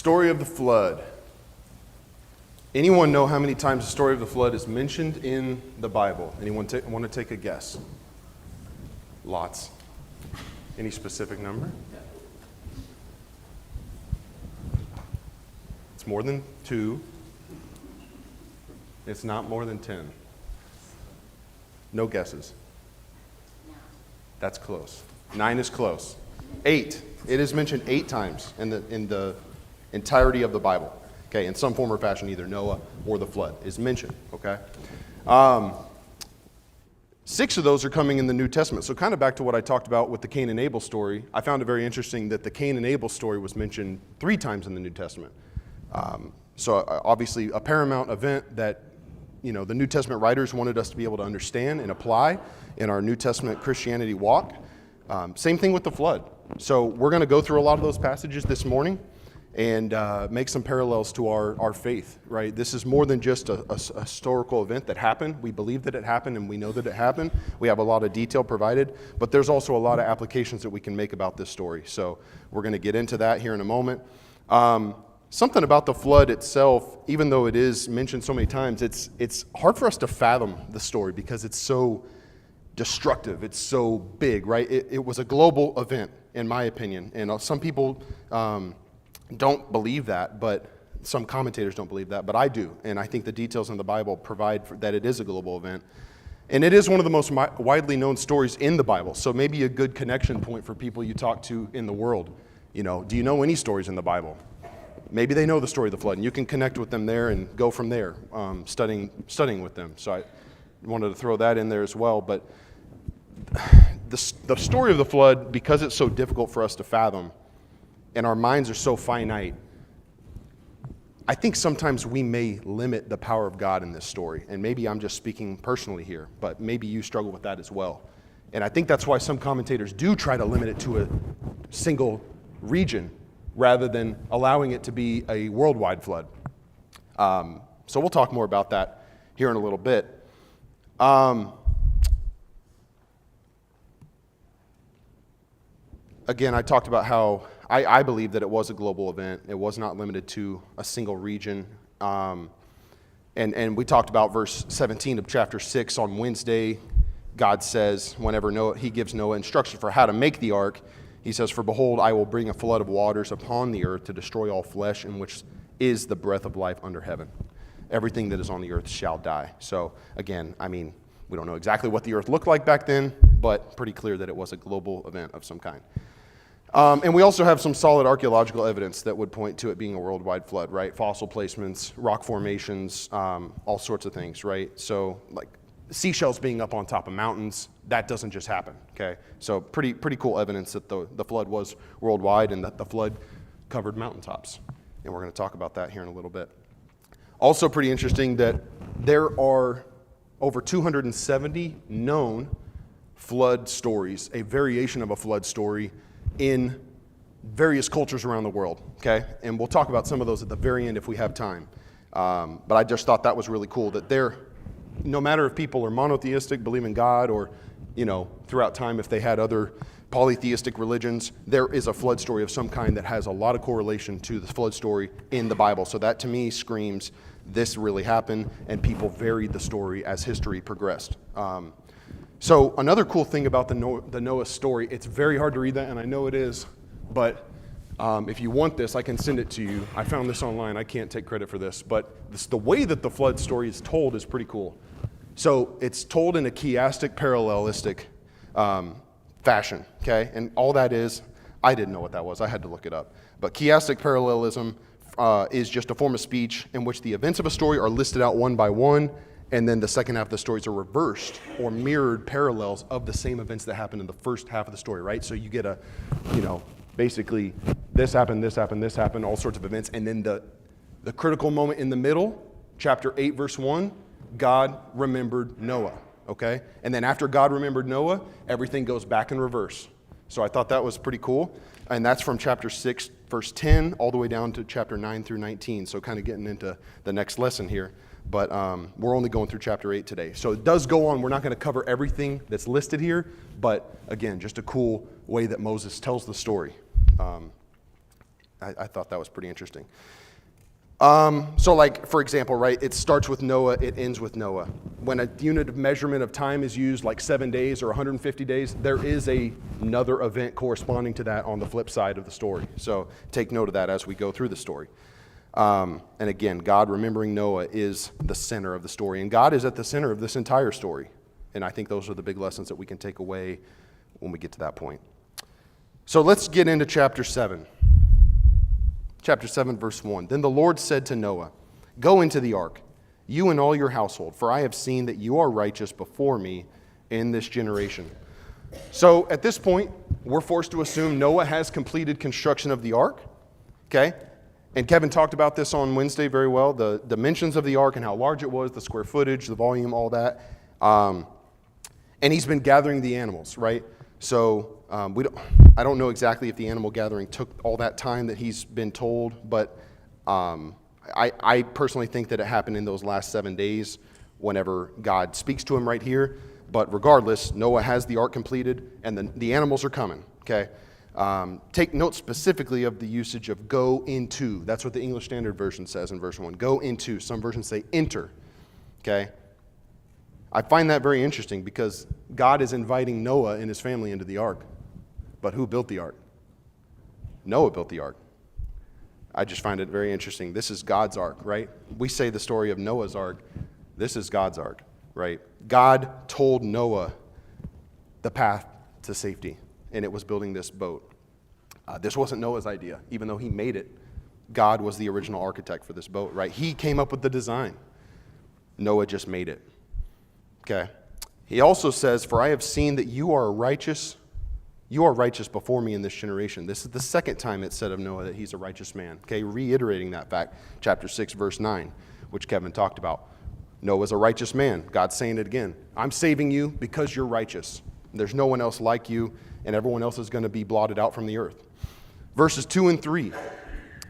Story of the flood. Anyone know how many times the story of the flood is mentioned in the Bible? Anyone want to take a guess? Lots. Any specific number? It's more than 2. It's not more than 10. No guesses. That's close. 9 is close. 8. It is mentioned 8 times in the entirety of the Bible. Okay, in some form or fashion, either Noah or the flood is mentioned. Okay, 6 of those are coming in the New Testament. So kind of back to what I talked about with the Cain and Abel story, I found it very interesting that the Cain and Abel story was mentioned 3 times in the New Testament. So obviously a paramount event that the New Testament writers wanted us to be able to understand and apply in our New Testament Christianity walk. Same thing with the flood. So we're going to go through a lot of those passages this morning and make some parallels to our faith, right? This is more than just a historical event that happened. We believe that it happened and we know that it happened. We have a lot of detail provided, but there's also a lot of applications that we can make about this story. So we're going to get into that here in a moment. Something about the flood itself, even though it is mentioned so many times, it's hard for us to fathom the story because it's so destructive. It's so big, right? It was a global event, in my opinion. And some people don't believe that, but some commentators don't believe that, but I do. And I think the details in the Bible provide that it is a global event. And it is one of the most widely known stories in the Bible. So maybe a good connection point for people you talk to in the world. Do you know any stories in the Bible? Maybe they know the story of the flood, and you can connect with them there and go from there, studying with them. So I wanted to throw that in there as well. But the story of the flood, because it's so difficult for us to fathom, and our minds are so finite, I think sometimes we may limit the power of God in this story. And maybe I'm just speaking personally here, but maybe you struggle with that as well. And I think that's why some commentators do try to limit it to a single region rather than allowing it to be a worldwide flood. So we'll talk more about that here in a little bit. Again, I talked about how I believe that it was a global event. It was not limited to a single region. And we talked about verse 17 of chapter 6 on Wednesday. God says, whenever he gives Noah instruction for how to make the ark, he says, "For behold, I will bring a flood of waters upon the earth to destroy all flesh, in which is the breath of life under heaven. Everything that is on the earth shall die." So again, we don't know exactly what the earth looked like back then, but pretty clear that it was a global event of some kind. And we also have some solid archaeological evidence that would point to it being a worldwide flood, right? Fossil placements, rock formations, all sorts of things, right? So like seashells being up on top of mountains, that doesn't just happen, okay? So pretty cool evidence that the flood was worldwide and that the flood covered mountaintops. And we're going to talk about that here in a little bit. Also pretty interesting that there are over 270 known flood stories, a variation of a flood story in various cultures around the world, okay? And we'll talk about some of those at the very end if we have time. But I just thought that was really cool that no matter if people are monotheistic, believe in God, or, throughout time if they had other polytheistic religions, there is a flood story of some kind that has a lot of correlation to the flood story in the Bible. So that to me screams this really happened, and people varied the story as history progressed. So another cool thing about the Noah story, it's very hard to read that, and I know it is, but if you want this, I can send it to you. I found this online. I can't take credit for this, but the way that the flood story is told is pretty cool. So it's told in a chiastic parallelistic fashion, okay? And all that is, I didn't know what that was. I had to look it up. But chiastic parallelism is just a form of speech in which the events of a story are listed out one by one, and then the second half of the stories are reversed or mirrored parallels of the same events that happened in the first half of the story, right? So you get basically this happened, all sorts of events, and then the critical moment in the middle, chapter 8, verse 1, God remembered Noah, okay? And then after God remembered Noah, everything goes back in reverse. So I thought that was pretty cool. And that's from chapter 6, verse 10, all the way down to chapter 9 through 19. So kind of getting into the next lesson here. But we're only going through chapter 8 today. So it does go on. We're not going to cover everything that's listed here. But again, just a cool way that Moses tells the story. I thought that was pretty interesting. So like, for example, right, it starts with Noah, it ends with Noah. When a unit of measurement of time is used, like 7 days or 150 days, there is another event corresponding to that on the flip side of the story. So take note of that as we go through the story. And again, God remembering Noah is the center of the story. And God is at the center of this entire story. And I think those are the big lessons that we can take away when we get to that point. So let's get into chapter 7. Chapter 7, verse 1. Then the Lord said to Noah, "Go into the ark, you and all your household, for I have seen that you are righteous before me in this generation." So at this point, we're forced to assume Noah has completed construction of the ark. Okay? And Kevin talked about this on Wednesday very well, the dimensions of the ark and how large it was, the square footage, the volume, all that. And he's been gathering the animals, right? So I don't know exactly if the animal gathering took all that time that he's been told, but I personally think that it happened in those last 7 days whenever God speaks to him right here. But regardless, Noah has the ark completed, and the animals are coming, okay? Take note specifically of the usage of go into. That's what the English Standard Version says in verse 1. Go into. Some versions say enter, okay? I find that very interesting because God is inviting Noah and his family into the ark. But who built the ark? Noah built the ark. I just find it very interesting. This is God's ark, right? We say the story of Noah's ark. This is God's ark, right? God told Noah the path to safety, and it was building this boat. This wasn't Noah's idea. Even though he made it, God was the original architect for this boat, right? He came up with the design. Noah just made it. Okay. He also says, "For I have seen that you are righteous before me in this generation." This is the second time it's said of Noah that he's a righteous man. Okay, reiterating that fact. Chapter 6, verse 9, which Kevin talked about. Noah's a righteous man. God's saying it again. I'm saving you because you're righteous. There's no one else like you, and everyone else is going to be blotted out from the earth. Verses 2 and 3.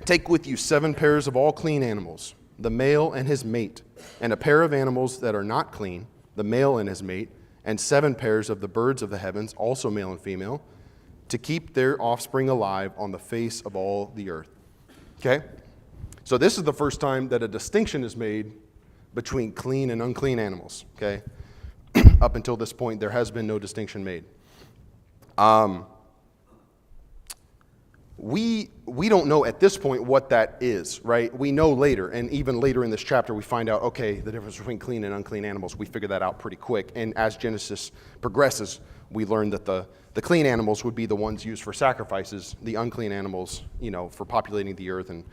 "Take with you 7 pairs of all clean animals, the male and his mate, and a pair of animals that are not clean, the male and his mate, and 7 pairs of the birds of the heavens, also male and female, to keep their offspring alive on the face of all the earth." Okay? So this is the first time that a distinction is made between clean and unclean animals. Okay? Up until this point, there has been no distinction made. We don't know at this point what that is, right? We know later, and even later in this chapter, we find out, okay, the difference between clean and unclean animals. We figure that out pretty quick. And as Genesis progresses, we learn that the clean animals would be the ones used for sacrifices, the unclean animals, for populating the earth and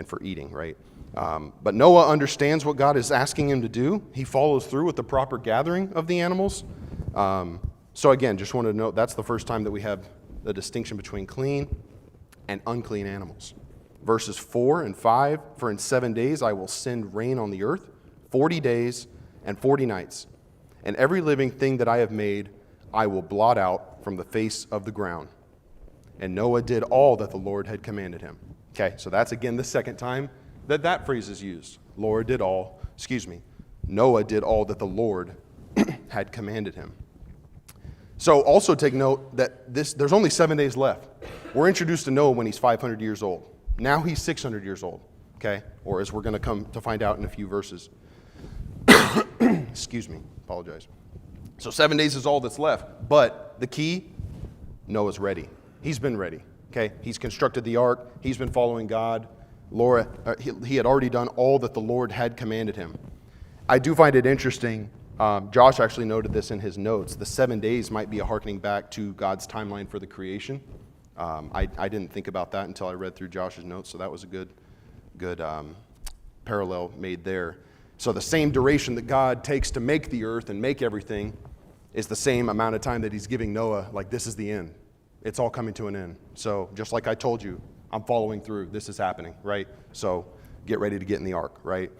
for eating, right? But Noah understands what God is asking him to do. He follows through with the proper gathering of the animals. So again, just wanted to note that's the first time that we have the distinction between clean and unclean animals. Verses 4 and 5, "For in 7 days I will send rain on the earth, 40 days and 40 nights. And every living thing that I have made I will blot out from the face of the ground." And Noah did all that the Lord had commanded him. Okay, so that's again the second time that phrase is used. Noah did all that the Lord had commanded him. So also take note that there's only 7 days left. We're introduced to Noah when he's 500 years old. Now he's 600 years old, okay? Or as we're going to come to find out in a few verses. Excuse me, apologize. So 7 days is all that's left. But the key, Noah's ready. He's been ready, okay? He's constructed the ark. He's been following God. He had already done all that the Lord had commanded him. I do find it interesting. Josh actually noted this in his notes. The 7 days might be a hearkening back to God's timeline for the creation. I didn't think about that until I read through Josh's notes, so that was a good parallel made there. So the same duration that God takes to make the earth and make everything is the same amount of time that he's giving Noah, like this is the end. It's all coming to an end. So just like I told you, I'm following through. This is happening, right? So get ready to get in the ark, right?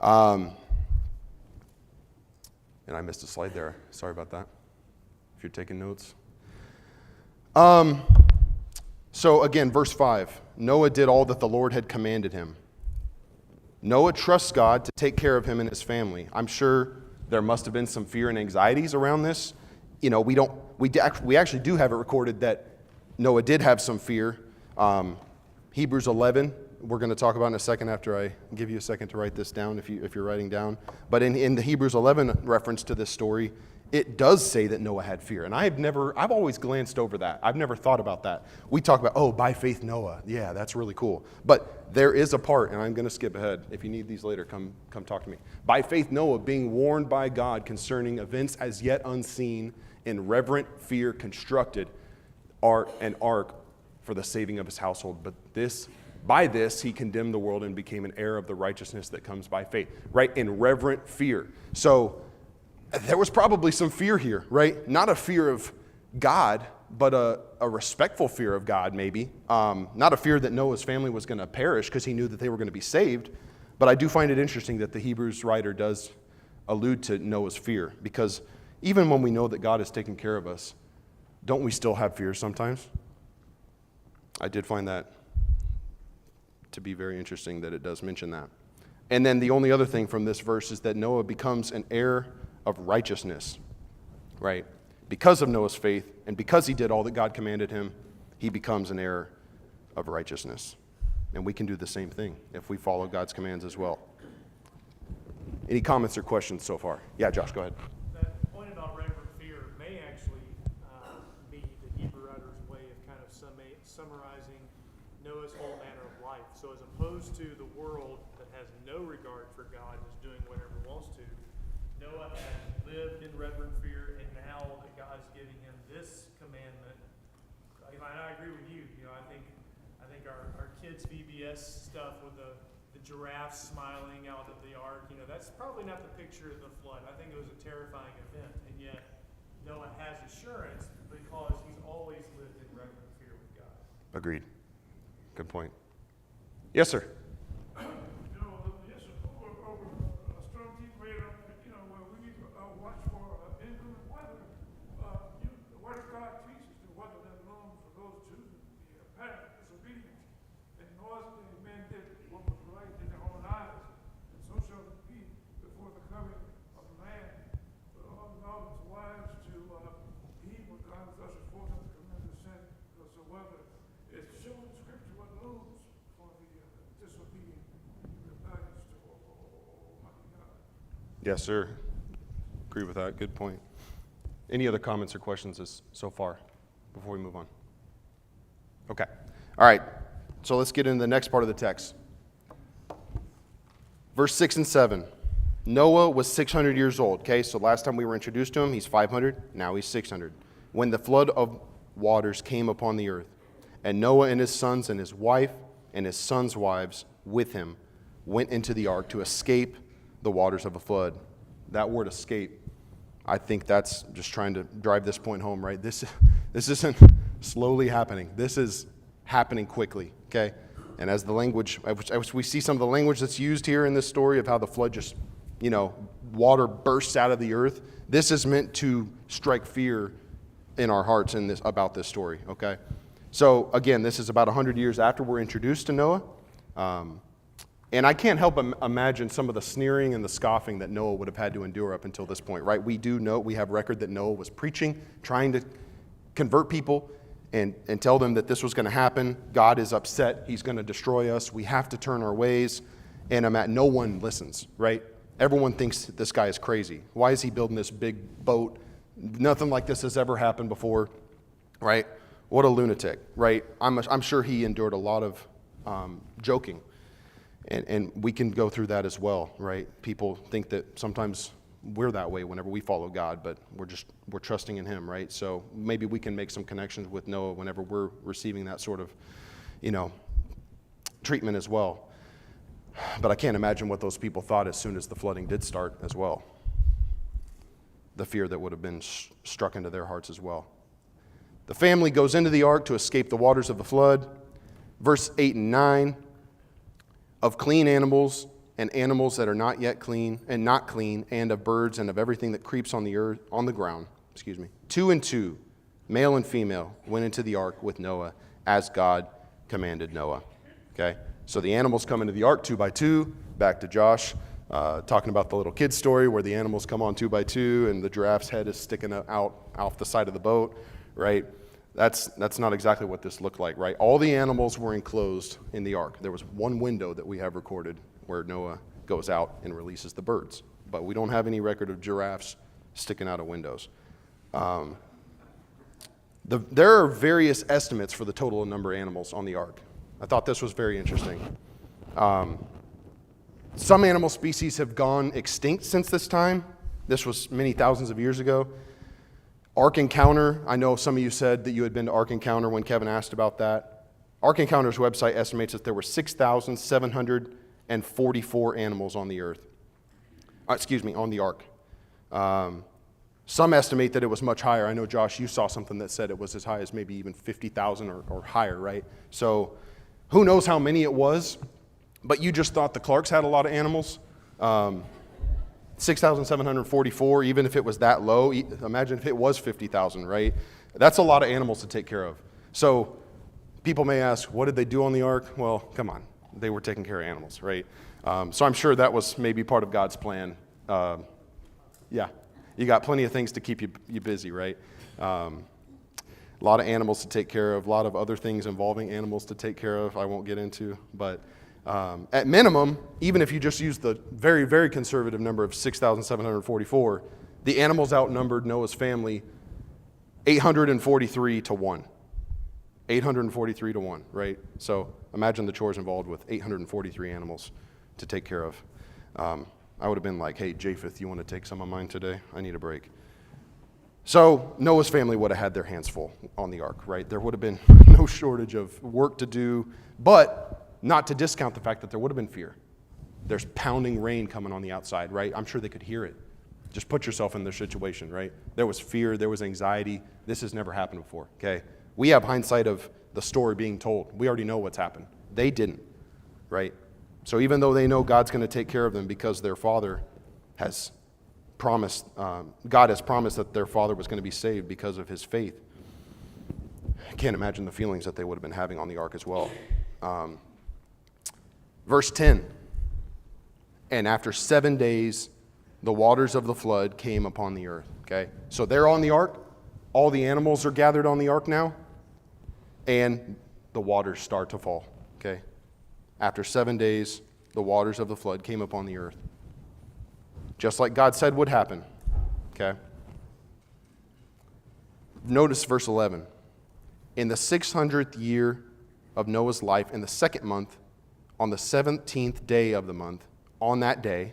And I missed a slide there. Sorry about that. If you're taking notes. So again, verse 5. Noah did all that the Lord had commanded him. Noah trusts God to take care of him and his family. I'm sure there must have been some fear and anxieties around this. We actually do have it recorded that Noah did have some fear. Hebrews 11, we're going to talk about in a second after I give you a second to write this down if you're writing down. But in the Hebrews 11 reference to this story, it does say that Noah had fear. And I've always glanced over that. I've never thought about that. We talk about, by faith Noah. Yeah, that's really cool. But there is a part, and I'm going to skip ahead. If you need these later, come talk to me. By faith Noah, being warned by God concerning events as yet unseen, in reverent fear constructed an ark for the saving of his household. But by this he condemned the world and became an heir of the righteousness that comes by faith. Right? In reverent fear. So there was probably some fear here, right? Not a fear of God, but a respectful fear of God, maybe. Not a fear that Noah's family was going to perish because he knew that they were going to be saved. But I do find it interesting that the Hebrews writer does allude to Noah's fear, because even when we know that God is taking care of us, don't we still have fears sometimes? I did find that to be very interesting that it does mention that. And then the only other thing from this verse is that Noah becomes an heir of righteousness, right? Because of Noah's faith and because he did all that God commanded him, he becomes an heir of righteousness. And we can do the same thing if we follow God's commands as well. Any comments or questions so far? Yeah, Josh, go ahead. That point about reverent fear may actually be the Hebrew writer's way of kind of summarizing Noah's whole manner of life. So as opposed to the world that has no regard for God and is doing whatever it wants to, Noah had lived in reverent fear, and now that God's giving him this commandment, and I agree with you. I think our kids' VBS stuff with the giraffes smiling out of the ark, that's probably not the picture of the flood. I think it was a terrifying event, and yet Noah has assurance because he's always lived in reverent fear with God. Agreed. Good point. Yes, sir. Yes, sir. Agree with that. Good point. Any other comments or questions so far before we move on? Okay. All right. So let's get into the next part of the text. Verse 6 and 7. Noah was 600 years old. Okay, so last time we were introduced to him, he's 500. Now he's 600. When the flood of waters came upon the earth, and Noah and his sons and his wife and his sons' wives with him went into the ark to escape the waters of a flood. That word escape, I think that's just trying to drive this point home, right? This isn't slowly happening. This is happening quickly, okay? And as the language, as we see some of the language that's used here in this story of how the flood just, water bursts out of the earth, this is meant to strike fear in our hearts about this story, okay? So again, this is about 100 years after we're introduced to Noah. And I can't help but imagine some of the sneering and the scoffing that Noah would have had to endure up until this point, right? We have record that Noah was preaching, trying to convert people and tell them that this was going to happen. God is upset. He's going to destroy us. We have to turn our ways. And no one listens, right? Everyone thinks this guy is crazy. Why is he building this big boat? Nothing like this has ever happened before, right? What a lunatic, right? I'm sure he endured a lot of joking. And we can go through that as well, right? People think that sometimes we're that way whenever we follow God, but we're trusting in him, right? So maybe we can make some connections with Noah whenever we're receiving that sort of, treatment as well. But I can't imagine what those people thought as soon as the flooding did start as well. The fear that would have been struck into their hearts as well. The family goes into the ark to escape the waters of the flood. Verse 8 and 9. Of clean animals and animals that are not yet clean and not clean, and of birds and of everything that creeps on the earth, on the ground, 2 and 2, male and female, went into the ark with Noah as God commanded Noah. Okay, so the animals come into the ark 2 by 2. Back to Josh talking about the little kid story where the animals come on 2 by 2 and the giraffe's head is sticking out off the side of the boat, right? That's not exactly what this looked like, right? All the animals were enclosed in the ark. There was one window that we have recorded where Noah goes out and releases the birds. But we don't have any record of giraffes sticking out of windows. There are various estimates for the total number of animals on the ark. I thought this was very interesting. Some animal species have gone extinct since this time. This was many thousands of years ago. Ark Encounter, I know some of you said that you had been to Ark Encounter when Kevin asked about that. Ark Encounter's website estimates that there were 6,744 animals on the earth. On the ark. Some estimate that it was much higher. I know, Josh, you saw something that said it was as high as maybe even 50,000 or higher, right? So who knows how many it was, but you just thought the Clarks had a lot of animals. 6,744, even if it was that low, imagine if it was 50,000, right? That's a lot of animals to take care of. So people may ask, what did they do on the ark? Well, come on. They were taking care of animals, right? So I'm sure that was maybe part of God's plan. Yeah, you got plenty of things to keep you busy, right? A lot of animals to take care of, a lot of other things involving animals to take care of I won't get into, but at minimum, even if you just use the very, very conservative number of 6,744, the animals outnumbered Noah's family 843 to 1. 843 to 1, right? So imagine the chores involved with 843 animals to take care of. I would have been like, hey, Japheth, you want to take some of mine today? I need a break. So Noah's family would have had their hands full on the ark, right? There would have been no shortage of work to do, but not to discount the fact that there would have been fear. There's pounding rain coming on the outside, right? I'm sure they could hear it. Just put yourself in their situation, right? There was fear, there was anxiety. This has never happened before, okay? We have hindsight of the story being told. We already know what's happened. They didn't, right? So even though they know God's going to take care of them because their father has promised, God has promised that their father was going to be saved because of his faith, I can't imagine the feelings that they would have been having on the ark as well. Verse 10, and after 7 days, the waters of the flood came upon the earth. Okay, so they're on the ark. All the animals are gathered on the ark now, and the waters start to fall. Okay, after 7 days, the waters of the flood came upon the earth, just like God said would happen. Okay, notice verse 11. In the 600th year of Noah's life, in the second month, on the 17th day of the month, on that day,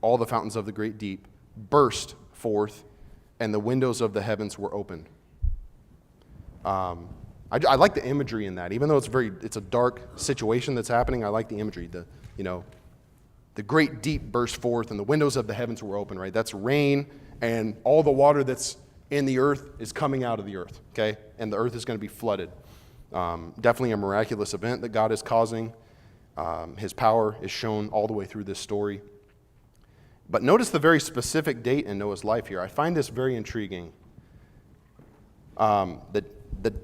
all the fountains of the great deep burst forth, and the windows of the heavens were opened. I like the imagery in that, even though it's a dark situation that's happening. I like the imagery. The great deep burst forth, and the windows of the heavens were open. Right, that's rain, and all the water that's in the earth is coming out of the earth. Okay, and the earth is going to be flooded. Definitely a miraculous event that God is causing. His power is shown all the way through this story. But notice the very specific date in Noah's life here. I find this very intriguing. The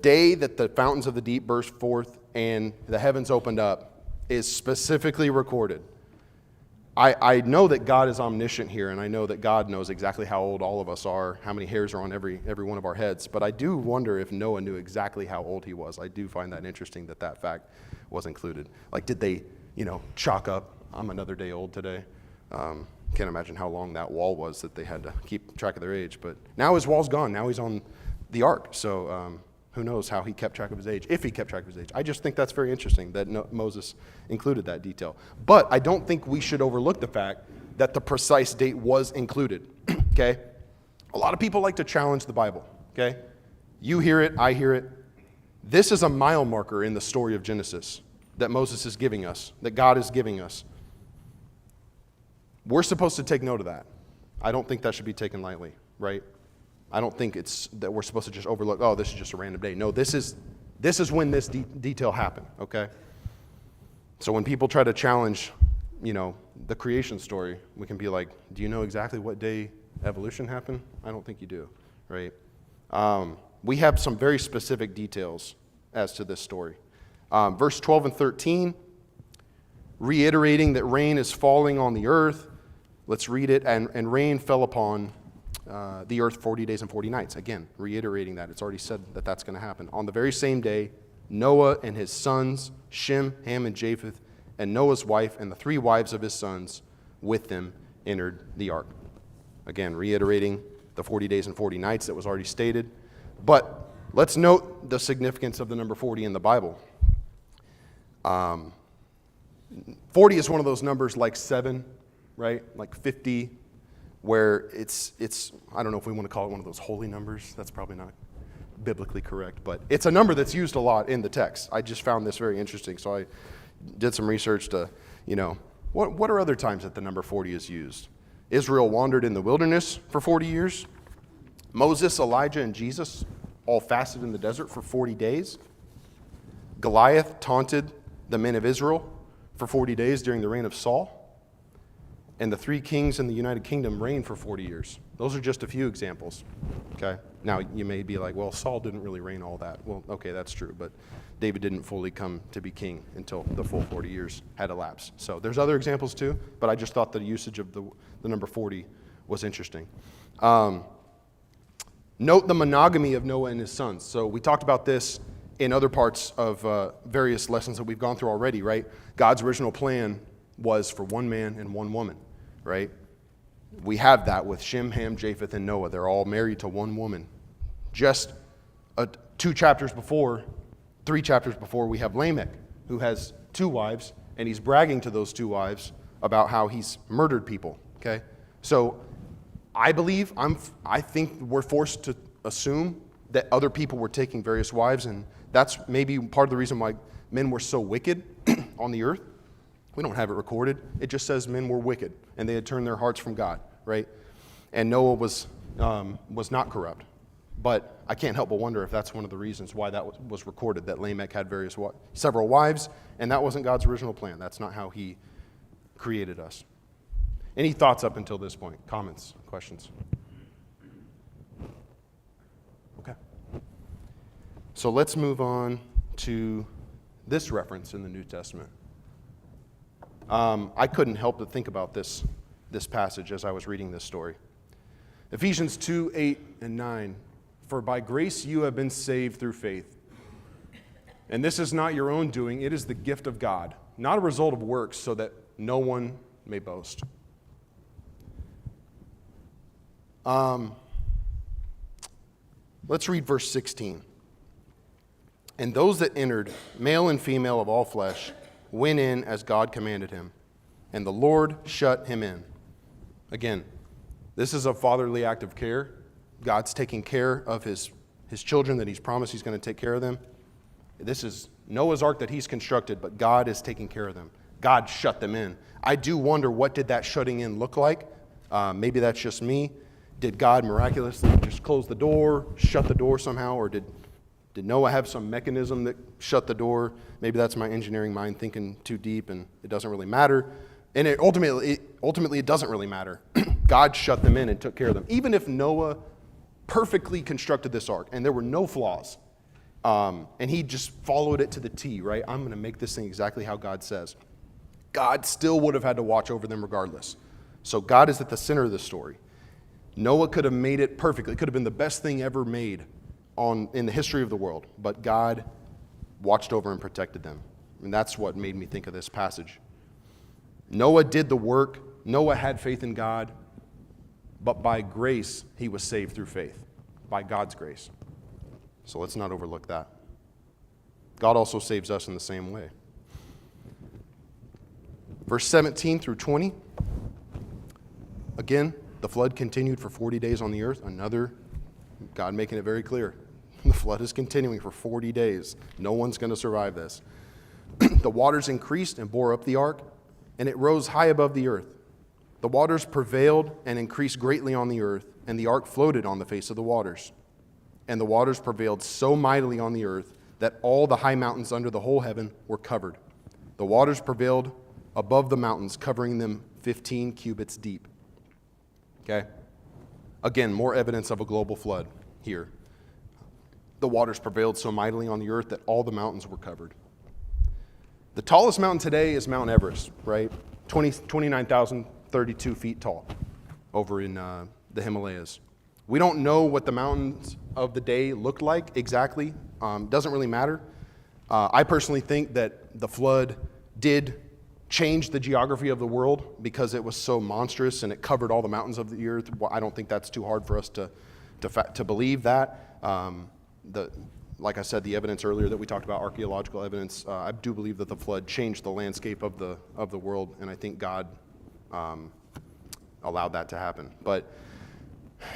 day that the fountains of the deep burst forth and the heavens opened up is specifically recorded. I know that God is omniscient here, and I know that God knows exactly how old all of us are, how many hairs are on every one of our heads. But I do wonder if Noah knew exactly how old he was. I do find that interesting that fact was included. Like, did they, chalk up, I'm another day old today? Can't imagine how long that wall was that they had to keep track of their age. But now his wall's gone. Now he's on the ark. So who knows how he kept track of his age, if he kept track of his age. I just think that's very interesting that Moses included that detail. But I don't think we should overlook the fact that the precise date was included, okay? A lot of people like to challenge the Bible, okay? You hear it, I hear it. This is a mile marker in the story of Genesis that Moses is giving us, that God is giving us. We're supposed to take note of that. I don't think that should be taken lightly, right? I don't think it's that we're supposed to just overlook, oh, this is just a random day. No, this is when this detail happened, okay? So when people try to challenge, the creation story, we can be like, do you know exactly what day evolution happened? I don't think you do, right? We have some very specific details as to this story. Verse 12 and 13, reiterating that rain is falling on the earth. Let's read it. And rain fell upon the earth 40 days and 40 nights. Again, reiterating that. It's already said that that's going to happen. On the very same day, Noah and his sons, Shem, Ham, and Japheth, and Noah's wife and the 3 wives of his sons with them entered the ark. Again, reiterating the 40 days and 40 nights that was already stated. But let's note the significance of the number 40 in the Bible. 40 is one of those numbers like 7, right? Like 50, where it's I don't know if we want to call it one of those holy numbers. That's probably not biblically correct, but it's a number that's used a lot in the text. I just found this very interesting, so I did some research to, what are other times that the number 40 is used? Israel wandered in the wilderness for 40 years. Moses, Elijah, and Jesus all fasted in the desert for 40 days. Goliath taunted the men of Israel for 40 days during the reign of Saul. And the 3 kings in the United Kingdom reigned for 40 years. Those are just a few examples, okay? Now, you may be like, well, Saul didn't really reign all that. Well, okay, that's true, but David didn't fully come to be king until the full 40 years had elapsed. So there's other examples too, but I just thought the usage of the number 40 was interesting. Note the monogamy of Noah and his sons. So we talked about this in other parts of various lessons that we've gone through already, right? God's original plan was for one man and one woman, right? We have that with Shem, Ham, Japheth, and Noah. They're all married to one woman. Just 3 chapters before, we have Lamech, who has 2 wives, and he's bragging to those 2 wives about how he's murdered people, okay? So I think we're forced to assume that other people were taking various wives, and that's maybe part of the reason why men were so wicked on the earth. We don't have it recorded. It just says men were wicked, and they had turned their hearts from God, right? And Noah was not corrupt. But I can't help but wonder if that's one of the reasons why that was recorded, that Lamech had several wives, and that wasn't God's original plan. That's not how he created us. Any thoughts up until this point? Comments? Questions? Okay. So let's move on to this reference in the New Testament. I couldn't help but think about this passage as I was reading this story. Ephesians 2, 8, and 9. For by grace you have been saved through faith. And this is not your own doing, it is the gift of God, not a result of works, so that no one may boast. Let's read verse 16. And those that entered, male and female of all flesh, went in as God commanded him, and the Lord shut him in. Again, this is a fatherly act of care. God's taking care of his children that he's promised he's going to take care of them. This is Noah's ark that he's constructed, but God is taking care of them. God shut them in. I do wonder, what did that shutting in look like? Maybe that's just me. Did God miraculously just close the door, shut the door somehow, or did Noah have some mechanism that shut the door? Maybe that's my engineering mind thinking too deep, and it doesn't really matter. And ultimately, it doesn't really matter. God shut them in and took care of them. Even if Noah perfectly constructed this ark, and there were no flaws, and he just followed it to the T, right? I'm going to make this thing exactly how God says. God still would have had to watch over them regardless. So God is at the center of the story. Noah could have made it perfectly. It could have been the best thing ever made in the history of the world, but God watched over and protected them. And that's what made me think of this passage. Noah did the work. Noah had faith in God. But by grace, he was saved through faith, by God's grace. So let's not overlook that. God also saves us in the same way. Verse 17 through 20. Again, the flood continued for 40 days on the earth. God making it very clear. The flood is continuing for 40 days. No one's going to survive this. The waters increased and bore up the ark, and it rose high above the earth. The waters prevailed and increased greatly on the earth, and the ark floated on the face of the waters. And the waters prevailed so mightily on the earth that all the high mountains under the whole heaven were covered. The waters prevailed above the mountains, covering them 15 cubits deep. Okay? Again, more evidence of a global flood here. The waters prevailed so mightily on the earth that all the mountains were covered. The tallest mountain today is Mount Everest, right? 29,032 feet tall over in the Himalayas. We don't know what the mountains of the day looked like exactly. Doesn't really matter. I personally think that the flood did change the geography of the world because it was so monstrous and it covered all the mountains of the earth. Well, I don't think that's too hard for us to believe that. Like I said, the evidence earlier that we talked about, archaeological evidence, I do believe that the flood changed the landscape of the world, and I think God allowed that to happen. But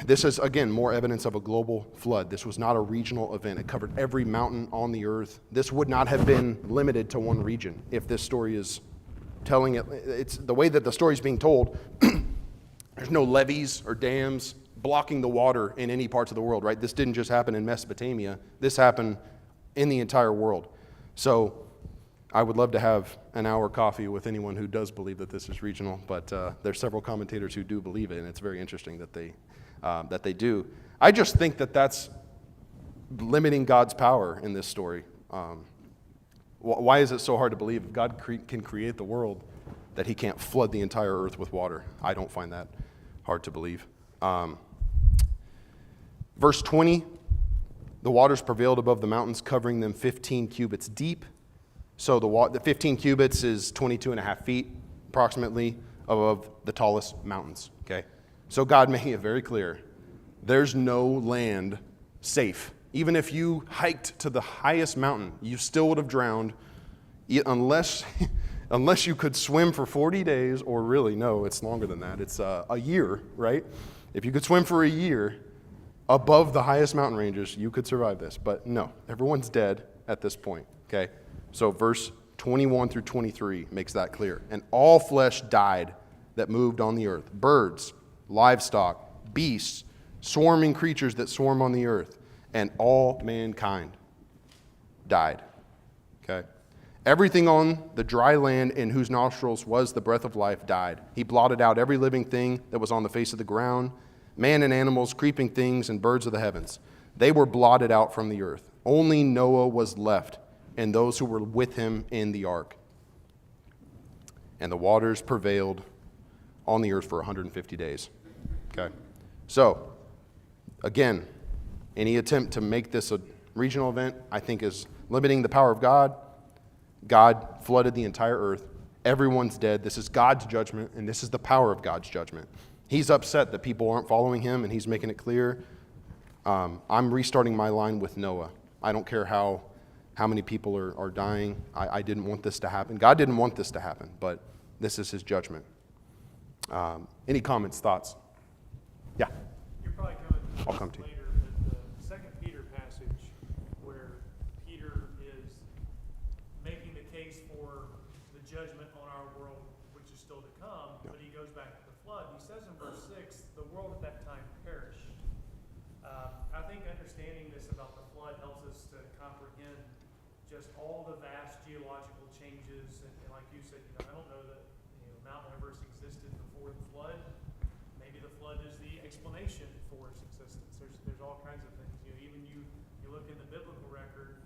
this is, again, more evidence of a global flood. This was not a regional event. It covered every mountain on the earth. This would not have been limited to one region if this story is telling it. It's the way that the story is being told. There's no levees or dams blocking the water in any parts of the world, right? This didn't just happen in Mesopotamia. This happened in the entire world. So I would love to have an hour coffee with anyone who does believe that this is regional, but there's several commentators who do believe it, and it's very interesting that they do. I just think that that's limiting God's power in this story. Why is it so hard to believe if God can create the world that he can't flood the entire earth with water? I don't find that hard to believe. Verse 20, the waters prevailed above the mountains, covering them 15 cubits deep. So the 15 cubits is 22 and a half feet, approximately, above the tallest mountains. Okay, so God making it very clear, there's no land safe. Even if you hiked to the highest mountain, you still would have drowned unless you could swim for 40 days, or really, no, it's longer than that. It's a year, right? If you could swim for a year above the highest mountain ranges, you could survive this. But no, everyone's dead at this point, okay? So verse 21 through 23 makes that clear. And all flesh died that moved on the earth, birds, livestock, beasts, swarming creatures that swarm on the earth, and all mankind died, okay? Everything on the dry land in whose nostrils was the breath of life died. He blotted out every living thing that was on the face of the ground, man and animals, creeping things, and birds of the heavens. They were blotted out from the earth. Only Noah was left, and those who were with him in the ark. And the waters prevailed on the earth for 150 days. Okay? So, again, any attempt to make this a regional event, I think, is limiting the power of God. God flooded the entire earth. Everyone's dead. This is God's judgment, and this is the power of God's judgment. He's upset that people aren't following him, and he's making it clear. I'm restarting my line with Noah. I don't care how many people are dying. I didn't want this to happen. God didn't want this to happen, but this is his judgment. Any comments, thoughts? Yeah. You're probably coming to I'll come to you. later, but the 2 Peter passage where Peter is making the case for the judgment on our world, which is still to come, but he goes back to the flood. He says in verse 6, the world at that time perished. I think understanding this about the flood helps us to comprehend just all the vast geological changes, and like you said, I don't know that Mount Everest existed before the flood. Maybe the flood is the explanation for its existence. There's all kinds of things. Even you look in the biblical record,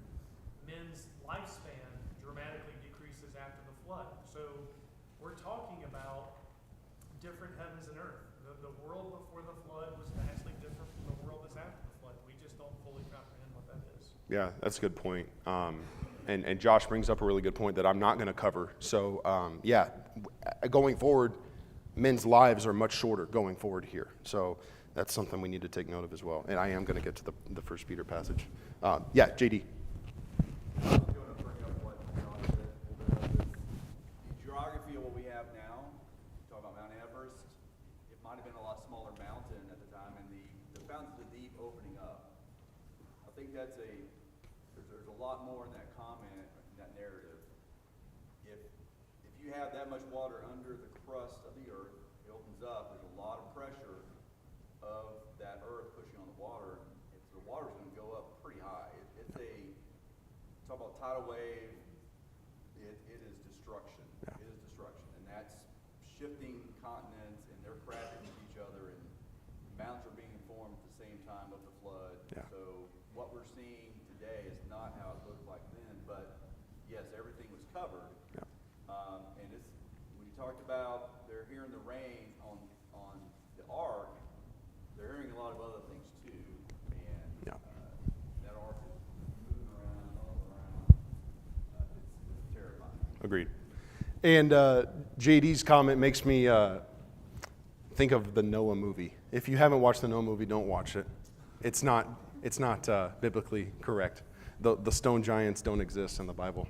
men's lifespan dramatically decreases after the flood. So we're talking about different heavens and earth. The world before the flood was vastly different from the world that's after the flood. We just don't fully comprehend what that is. Yeah, that's a good point. And Josh brings up a really good point that I'm not going to cover. So, going forward, men's lives are much shorter going forward here. So that's something we need to take note of as well. And I am going to get to the 1 Peter passage. JD. Geography of what we have now, talk about Mount Everest, it might have been a lot smaller mountain at the time, and the fountains of the deep opening up. I think there's a lot more in that comment, in that narrative. If you have that much water under the crust of the earth, it opens up, there's a lot of pressure of that earth pushing on the water. The water's going to go up pretty high. Talk about tidal wave, it is destruction. Yeah. It is destruction. And that's shifting continents, and they're crashing into each other, and mountains are being formed at the same time of the flood. Yeah. So what we're seeing today is not how it looked like then, but yes, everything was covered. Yeah. And when you talked about they're hearing the rain on the ark, they're hearing a lot of other things Agreed. And JD's comment makes me think of the Noah movie. If you haven't watched the Noah movie, don't watch it. It's not biblically correct. The stone giants don't exist in the Bible.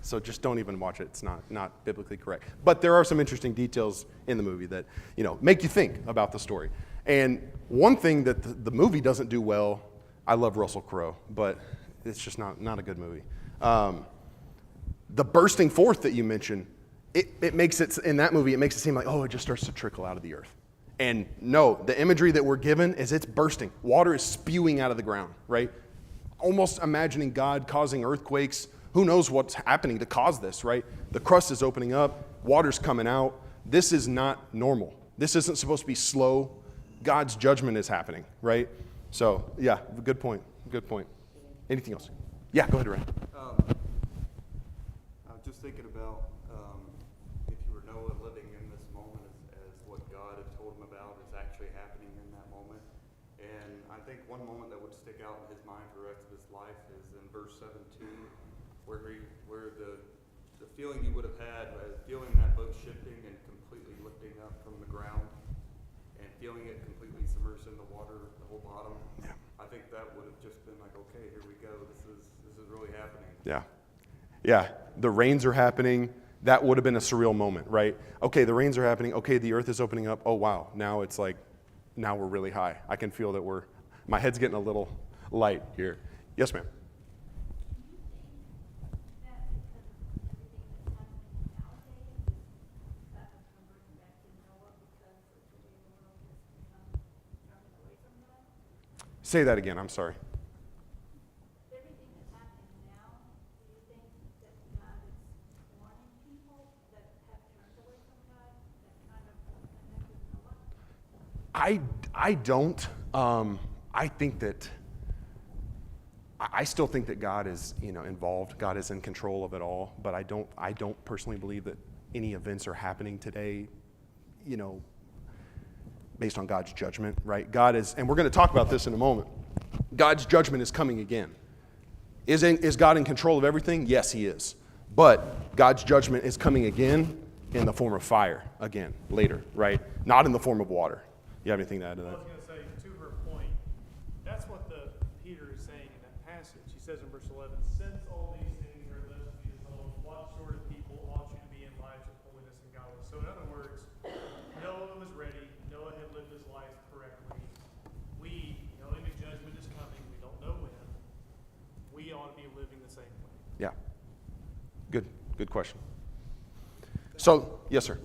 So just don't even watch it. It's not biblically correct. But there are some interesting details in the movie that, make you think about the story. And one thing that the movie doesn't do well, I love Russell Crowe, but it's just not a good movie. The bursting forth that you mentioned, it makes it, in that movie, it makes it seem like, it just starts to trickle out of the earth. And no, the imagery that we're given is it's bursting. Water is spewing out of the ground, right? Almost imagining God causing earthquakes. Who knows what's happening to cause this, right? The crust is opening up, water's coming out. This is not normal. This isn't supposed to be slow. God's judgment is happening, right? So, yeah, good point. Good point. Anything else? Yeah, go ahead, Ryan. I was just thinking about if you were Noah living in this moment as what God had told him about is actually happening in that moment. And I think one moment that would stick out in his mind for the rest of his life is in verse 17, where the feeling you would have had, feeling that boat shifting and completely lifting up from the ground and feeling it completely submerged in the water, the whole bottom. Yeah. I think that would have just been like, okay, here we go. This is really happening. Yeah. Yeah, the rains are happening. That would have been a surreal moment, right? Okay, the rains are happening. Okay, the earth is opening up. Oh, wow. Now it's like, now we're really high. I can feel that my head's getting a little light here. Yes, ma'am. Say that again. I'm sorry. Everything that's happening now, do you think that God is warning people that have turned away from God, that kind of connect with Noah? I don't. I think that I still think that God is, involved. God is in control of it all. But I don't personally believe that any events are happening today, based on God's judgment, right? God is, and we're going to talk about this in a moment. God's judgment is coming again. Is God in control of everything? Yes, he is. But God's judgment is coming again in the form of fire again, later, right? Not in the form of water. You have anything to add to I that? was going to say, to her point, that's what Peter is saying in that passage. He says in verse 11, since all these things are left to be told, what sort of people ought you to be in lives of holiness and godliness? So in other words, Noah was ready. Noah had lived his life correctly. We, knowing the judgment is coming, we don't know when, we ought to be living the same way. Yeah. Good question. So, yes, sir.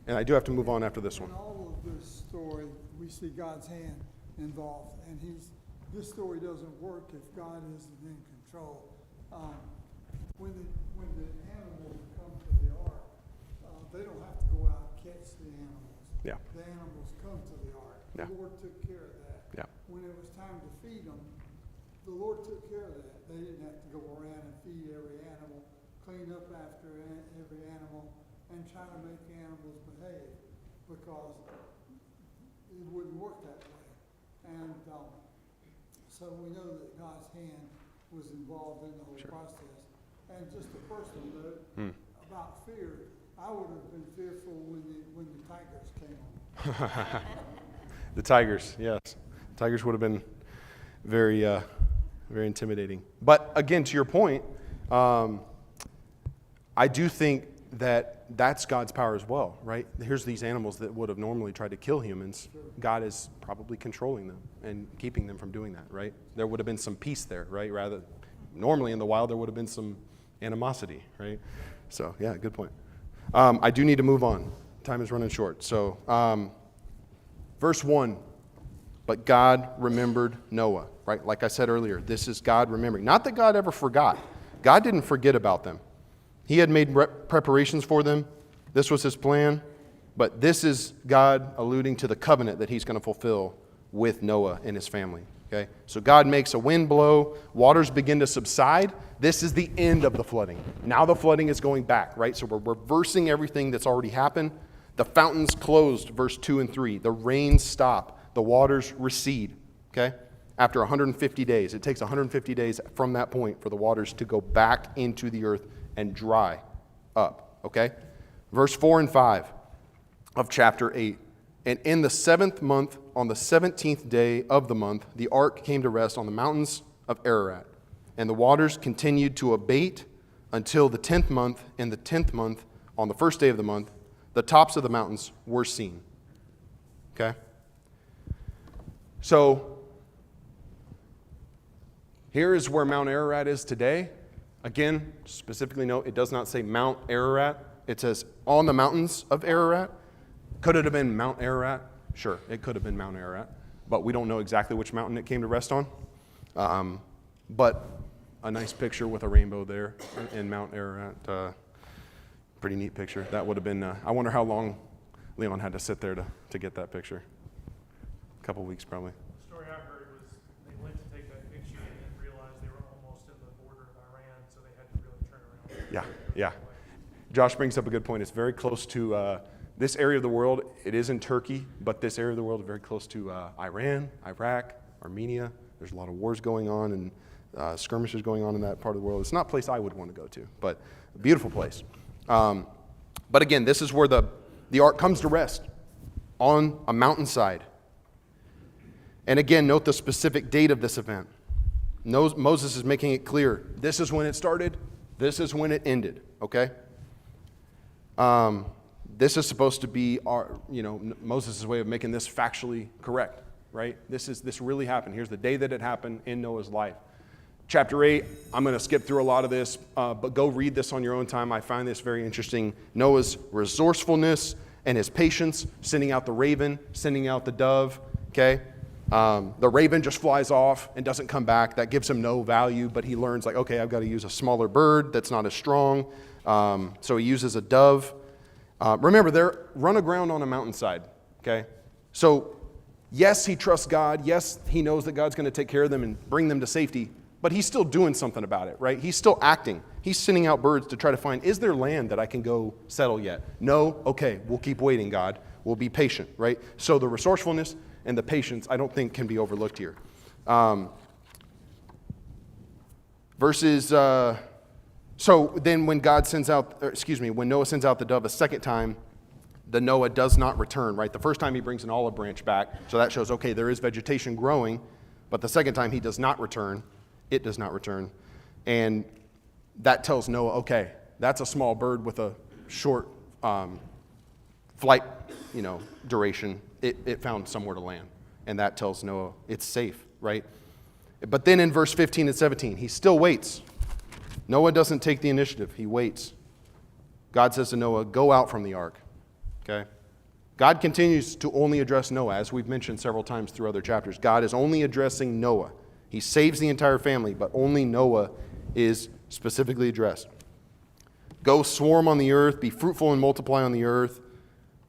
And I do have to move on after this one. In all of this story, we see God's hand involved, and this story doesn't work if God isn't in control. When the animals come to the ark, they don't have to go out and catch the animals. Yeah. The animals come to the ark. Yeah. The Lord took care of that. Yeah. When it was time to feed them, the Lord took care of that. They didn't have to go around and feed every animal, clean up after every animal, and try to make the animals behave, because it wouldn't work that way. And so we know that God's hand was involved in the whole process. And just a personal note about fear, I would have been fearful when the tigers came on. The tigers, yes. Tigers would have been very, very intimidating. But again, to your point, I do think that's God's power as well, right? Here's these animals that would have normally tried to kill humans. God is probably controlling them and keeping them from doing that, right? There would have been some peace there, right? Rather, normally in the wild, there would have been some animosity, right? So, yeah, good point. I do need to move on. Time is running short. So, verse 1, but God remembered Noah, right? Like I said earlier, this is God remembering. Not that God ever forgot. God didn't forget about them. He had made preparations for them. This was his plan. But this is God alluding to the covenant that he's going to fulfill with Noah and his family. Okay? So God makes a wind blow. Waters begin to subside. This is the end of the flooding. Now the flooding is going back, right? So we're reversing everything that's already happened. The fountains closed, verse 2 and 3. The rains stop. The waters recede. Okay? After 150 days. It takes 150 days from that point for the waters to go back into the earth and dry. up, okay? Verse 4 and 5 of chapter 8. And in the 7th month, on the 17th day of the month, the ark came to rest on the mountains of Ararat. And the waters continued to abate until the 10th month. In the 10th month, on the first day of the month, the tops of the mountains were seen. Okay? So, here is where Mount Ararat is today. Again, specifically note, it does not say Mount Ararat. It says on the mountains of Ararat. Could it have been Mount Ararat? Sure, it could have been Mount Ararat. But we don't know exactly which mountain it came to rest on. But a nice picture with a rainbow there in Mount Ararat. Pretty neat picture. That would have been, I wonder how long Leon had to sit there to get that picture. A couple weeks probably. The story I heard was they went to take that picture and then realized they were almost in the border of Iran, so they had to really turn around. Yeah. Josh brings up a good point. It's very close to this area of the world. It is in Turkey, but this area of the world is very close to Iran, Iraq, Armenia. There's a lot of wars going on and skirmishes going on in that part of the world. It's not a place I would want to go to, but a beautiful place. But again, this is where the ark comes to rest, on a mountainside. And again, note the specific date of this event. Moses is making it clear. This is when it started. This is when it ended. Okay? This is supposed to be Moses' way of making this factually correct, right? This really happened. Here's the day that it happened in Noah's life. Chapter 8, I'm going to skip through a lot of this, but go read this on your own time. I find this very interesting. Noah's resourcefulness and his patience, sending out the raven, sending out the dove, okay? The raven just flies off and doesn't come back. That gives him no value, but he learns, like, okay, I've got to use a smaller bird that's not as strong. So he uses a dove. Remember, they're run aground on a mountainside, okay? So, yes, he trusts God. Yes, he knows that God's going to take care of them and bring them to safety, but he's still doing something about it, right? He's still acting. He's sending out birds to try to find, is there land that I can go settle yet? No? Okay, we'll keep waiting, God. We'll be patient, right? So the resourcefulness and the patience, I don't think, can be overlooked here. So then when when Noah sends out the dove a second time, the Noah does not return, right? The first time he brings an olive branch back, so that shows, okay, there is vegetation growing, but the second time he does not return, it does not return. And that tells Noah, okay, that's a small bird with a short flight, duration. It found somewhere to land. And that tells Noah it's safe, right? But then in verse 15 and 17, he still waits. Noah doesn't take the initiative. He waits. God says to Noah, go out from the ark. Okay? God continues to only address Noah, as we've mentioned several times through other chapters. God is only addressing Noah. He saves the entire family, but only Noah is specifically addressed. Go swarm on the earth, be fruitful and multiply on the earth.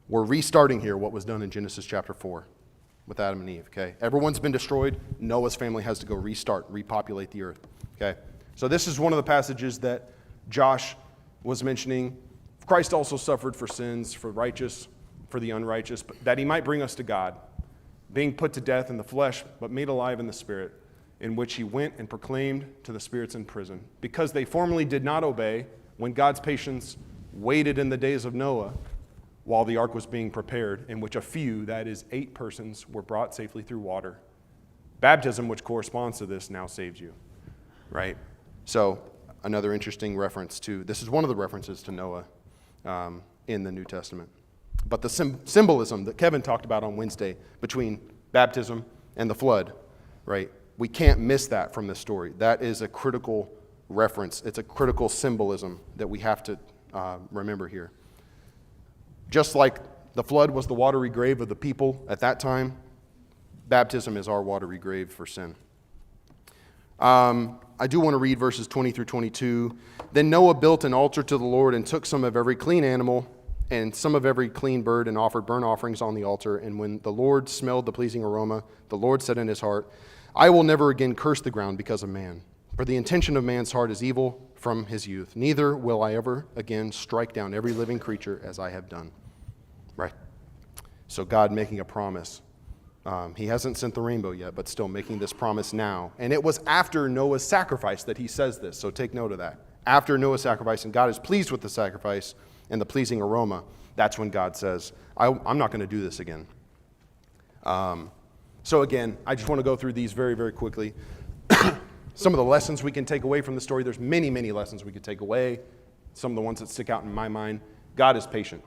We're restarting here what was done in Genesis chapter 4 with Adam and Eve. Okay? Everyone's been destroyed. Noah's family has to go restart, repopulate the earth. Okay? So this is one of the passages that Josh was mentioning. Christ also suffered for sins, for righteous, for the unrighteous, but that he might bring us to God, being put to death in the flesh, but made alive in the spirit, in which he went and proclaimed to the spirits in prison, because they formerly did not obey when God's patience waited in the days of Noah while the ark was being prepared, in which a few, that is 8 persons, were brought safely through water. Baptism, which corresponds to this, now saves you, right? So another interesting reference this is one of the references to Noah in the New Testament. But the symbolism that Kevin talked about on Wednesday between baptism and the flood, right? We can't miss that from this story. That is a critical reference. It's a critical symbolism that we have to remember here. Just like the flood was the watery grave of the people at that time, baptism is our watery grave for sin. I do want to read verses 20 through 22. Then Noah built an altar to the Lord and took some of every clean animal and some of every clean bird and offered burnt offerings on the altar. And when the Lord smelled the pleasing aroma, the Lord said in his heart, I will never again curse the ground because of man. For the intention of man's heart is evil from his youth. Neither will I ever again strike down every living creature as I have done. Right? So God making a promise. He hasn't sent the rainbow yet, but still making this promise now. And it was after Noah's sacrifice that he says this, so take note of that. After Noah's sacrifice, and God is pleased with the sacrifice and the pleasing aroma, that's when God says, I'm not going to do this again. So again, I just want to go through these very, very quickly. Some of the lessons we can take away from the story, there's many, many lessons we could take away. Some of the ones that stick out in my mind. God is patient.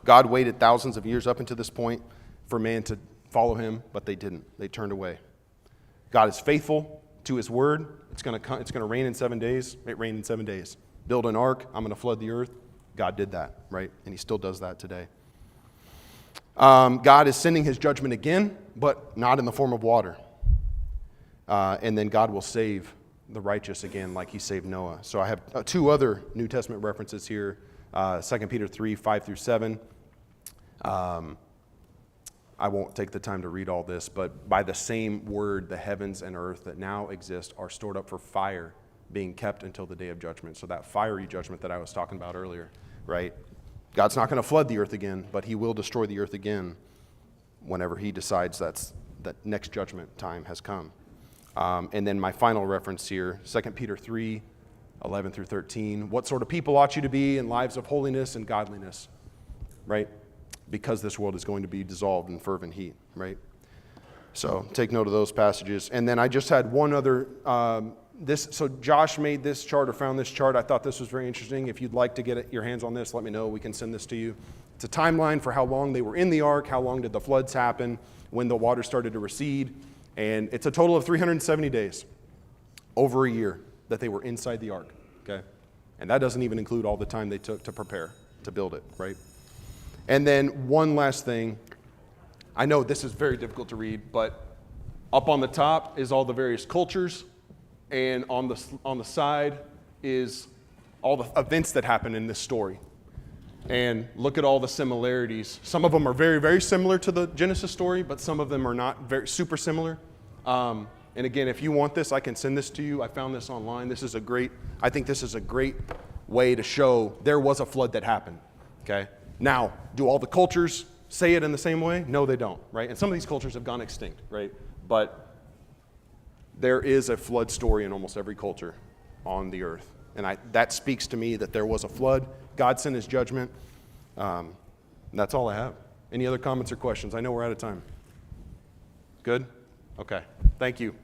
God waited thousands of years up until this point for man to follow him, but they didn't. They turned away. God is faithful to his word. It's going to rain in 7 days. It rained in 7 days. Build an ark. I'm going to flood the earth. God did that, right? And he still does that today. God is sending his judgment again, but not in the form of water. And then God will save the righteous again like he saved Noah. So I have two other New Testament references here, 2 Peter 3, 5 through 7. I won't take the time to read all this, but by the same word, the heavens and earth that now exist are stored up for fire, being kept until the day of judgment. So that fiery judgment that I was talking about earlier, right? God's not going to flood the earth again, but he will destroy the earth again whenever he decides that next judgment time has come. And then my final reference here, 2 Peter 3, 11 through 13. What sort of people ought you to be in lives of holiness and godliness, right? Because this world is going to be dissolved in fervent heat, right? So take note of those passages. And then I just had one other, so Josh made this chart or found this chart. I thought this was very interesting. If you'd like to get your hands on this, let me know. We can send this to you. It's a timeline for how long they were in the ark, how long did the floods happen, when the water started to recede. And it's a total of 370 days, over a year, that they were inside the ark, okay? And that doesn't even include all the time they took to prepare, to build it, right? And then one last thing. I know this is very difficult to read, but up on the top is all the various cultures, and on the side is all the events that happen in this story. And look at all the similarities. Some of them are very, very similar to the Genesis story, but some of them are not very super similar. And again, if you want this, I can send this to you. I found this online. I think this is a great way to show there was a flood that happened, okay? Now, do all the cultures say it in the same way? No, they don't, right? And some of these cultures have gone extinct, right? But there is a flood story in almost every culture on the earth. And that speaks to me that there was a flood. God sent his judgment. That's all I have. Any other comments or questions? I know we're out of time. Good? Okay. Thank you.